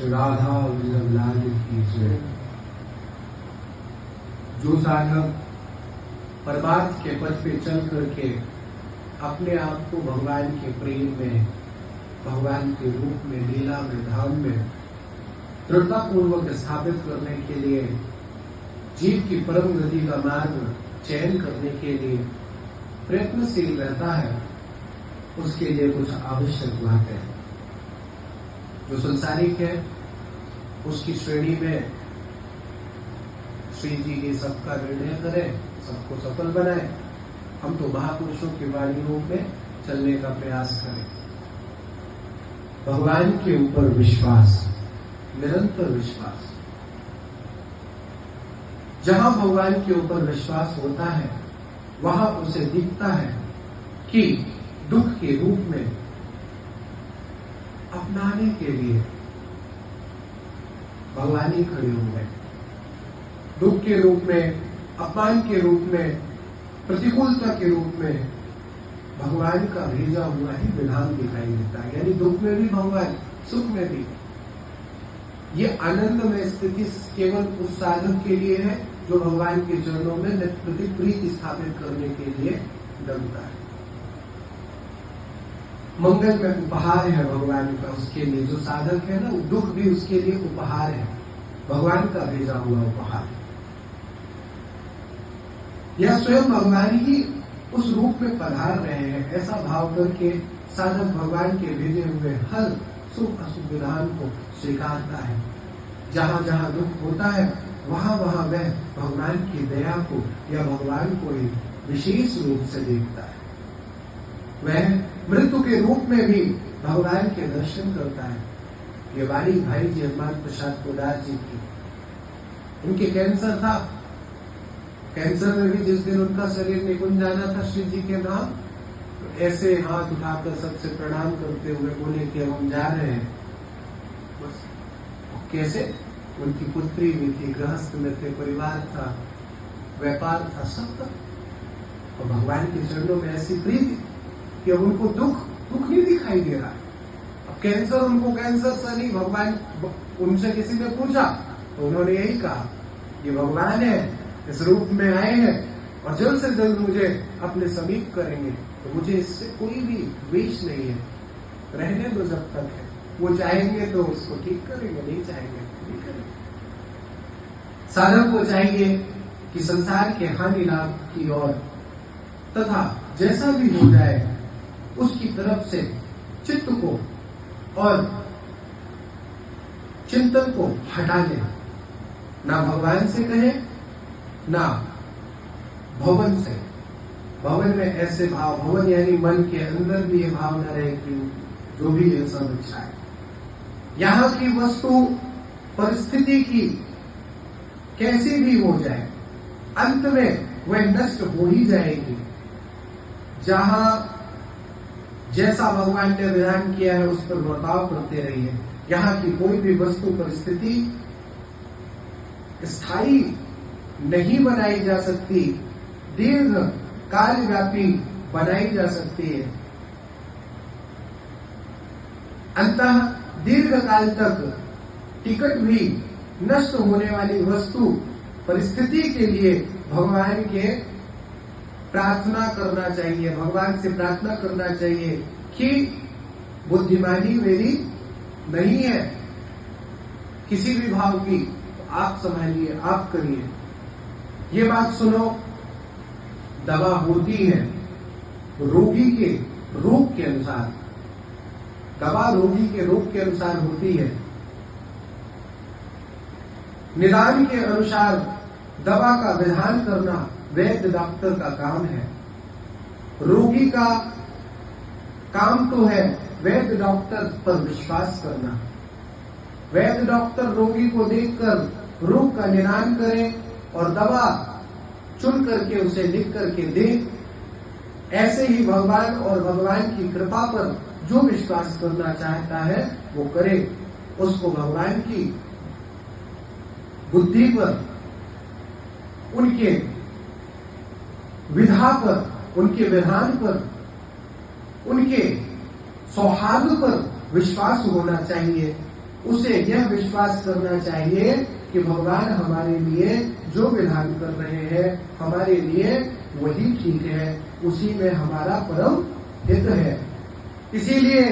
राधा वल्लभ लाल की जय। जो साधक परमार्थ के पथ पे चल करके अपने आप को भगवान के प्रेम में, भगवान के रूप में, लीला में, धाम में दृढ़ता पूर्वक स्थापित करने के लिए, जीव की परम गति का मार्ग चयन करने के लिए प्रयत्नशील रहता है, उसके लिए कुछ आवश्यक बातें हैं। जो संसारिक है उसकी श्रेणी में श्री जी के सबका निर्णय करें, सबको सफल बनाए। हम तो महापुरुषों की वाणियों में चलने का प्रयास करें। भगवान के ऊपर विश्वास, निरंतर विश्वास। जहां भगवान के ऊपर विश्वास होता है वहां उसे दिखता है कि दुख के रूप में अपनाने के लिए भगवान ही खड़े हुए। दुख के रूप में, अपमान के रूप में, प्रतिकूलता के रूप में भगवान का भेजा हुआ ही विधान दिखाई देता है। यानी दुख में भी भगवान, सुख में भी। ये आनंद में स्थिति केवल उस साधक के लिए है जो भगवान के चरणों में प्रति प्रीति स्थापित करने के लिए दमता है। मंगल में उपहार है भगवान का उसके लिए। जो साधक है ना, दुख भी उसके लिए उपहार है, भगवान का भेजा हुआ उपहार। या स्वयं भगवान ही उस रूप में पधार रहे हैं, ऐसा भाव करके साधक भगवान के भेजे हुए हर सुख अशुभ विधान को स्वीकारता है। जहां जहां दुख होता है वहां वहां वह भगवान की दया को या भगवान को ही विशेष रूप से देखता है। वह मृत्यु के रूप में भी भगवान के दर्शन करता है। ये वाणी भाई जी हनुमान प्रसाद पोदार जी की। उनके कैंसर था। कैंसर में भी जिस दिन उनका शरीर निकुंज जाना था श्री जी के नाम, तो ऐसे हाथ उठाकर सबसे प्रणाम करते हुए बोले कि हम जा रहे हैं। बस कैसे? उनकी पुत्री भी थी, गृहस्थ में थे, परिवार था, व्यापार था, सब था। और भगवान के चरणों में ऐसी प्रीति कि अब उनको दुख नहीं दिखाई दे रहा है। अब कैंसर उनको कैंसर से नहीं, भगवान, उनसे किसी ने पूछा तो उन्होंने यही कहा, ये भगवान है, इस रूप में आए हैं और जल्द से जल्द मुझे अपने समीप करेंगे, तो मुझे इससे कोई भी द्वेष नहीं है, रहने दो जब तक है। वो चाहेंगे तो उसको ठीक करेंगे, नहीं चाहेंगे तो नहीं करेंगे। साधक को चाहिए कि संसार के हानि लाभ की ओर तथा जैसा भी हो जाए उसकी तरफ से चित्त को और चिंतन को हटा ले। ना भगवान से कहे, ना भवन से। भवन में ऐसे भाव, भवन यानी मन के अंदर भी ये भाव न रहे कि जो भी ये सब इच्छा है, यहां की वस्तु परिस्थिति की कैसी भी हो जाए, अंत में वह नष्ट हो ही जाएगी। जहां जैसा भगवान ने विधान किया है उस पर बर्ताव करते रहिए। यहाँ की कोई भी वस्तु परिस्थिति स्थायी नहीं बनाई जा सकती, दीर्घ काल व्यापी बनाई जा सकती है। अंततः दीर्घ काल तक टिकट भी नष्ट होने वाली वस्तु परिस्थिति के लिए भगवान के प्रार्थना करना चाहिए, भगवान से प्रार्थना करना चाहिए कि बुद्धिमानी मेरी नहीं है किसी भी भाव की, तो आप संभालिए, आप करिए। ये बात सुनो, दवा होती है रोगी के रोग के अनुसार, दवा रोगी के रोग के अनुसार होती है। निदान के अनुसार दवा का विधान करना वैद्य डॉक्टर का काम है। रोगी का काम तो है वैद्य डॉक्टर पर विश्वास करना। वैद्य डॉक्टर रोगी को देखकर रोग का निदान करे और दवा चुन करके उसे लिख करके दे। ऐसे ही भगवान और भगवान की कृपा पर जो विश्वास करना चाहता है वो करे। उसको भगवान की बुद्धि पर, उनके विधा पर, उनके विधान पर, उनके सौहार्द पर विश्वास होना चाहिए। उसे यह विश्वास करना चाहिए कि भगवान हमारे लिए जो विधान कर रहे हैं हमारे लिए वही ठीक है, उसी में हमारा परम हित है। इसीलिए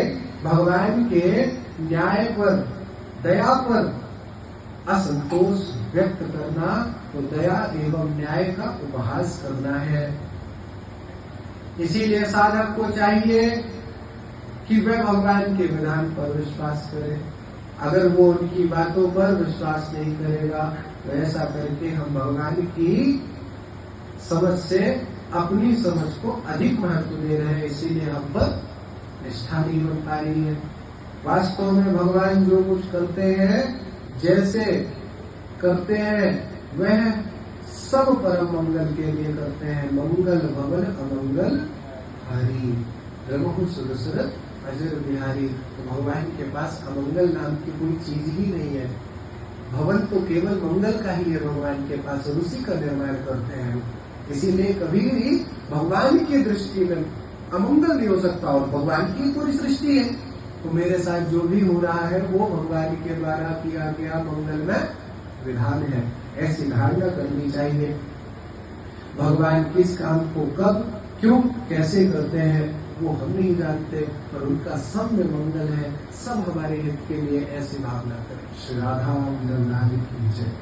भगवान के न्याय पर, दया पर असंतोष व्यक्त करना तो दया एवं न्याय का उपहास करना है। इसीलिए साधक को चाहिए कि वह भगवान के विधान पर विश्वास करे। अगर वो उनकी बातों पर विश्वास नहीं करेगा तो ऐसा करके हम भगवान की समझ से अपनी समझ को अधिक महत्व दे रहे हैं, इसीलिए हम पर निष्ठा नहीं बन पा रही है। वास्तव में भगवान जो कुछ करते हैं, जैसे करते हैं, वह सब परम मंगल के लिए करते हैं। मंगल भवन अमंगल हारी, रघु सुदशरथ अजर बिहारी। तो भगवान के पास अमंगल नाम की कोई चीज ही नहीं है। भवन तो केवल मंगल का ही है भगवान के पास, और उसी का निर्माण करते हैं। इसीलिए कभी भी भगवान की दृष्टि में अमंगल नहीं हो सकता, और भगवान की पूरी सृष्टि है। तो मेरे साथ जो भी हो रहा है वो भगवान के द्वारा किया गया मंगलमय विधान है, ऐसी धारणा करनी चाहिए। भगवान किस काम को कब, क्यों, कैसे करते हैं वो हम नहीं जानते, पर उनका सब में मंगल है, सब हमारे हित के लिए, ऐसी भावना करें। श्री राधा की जय।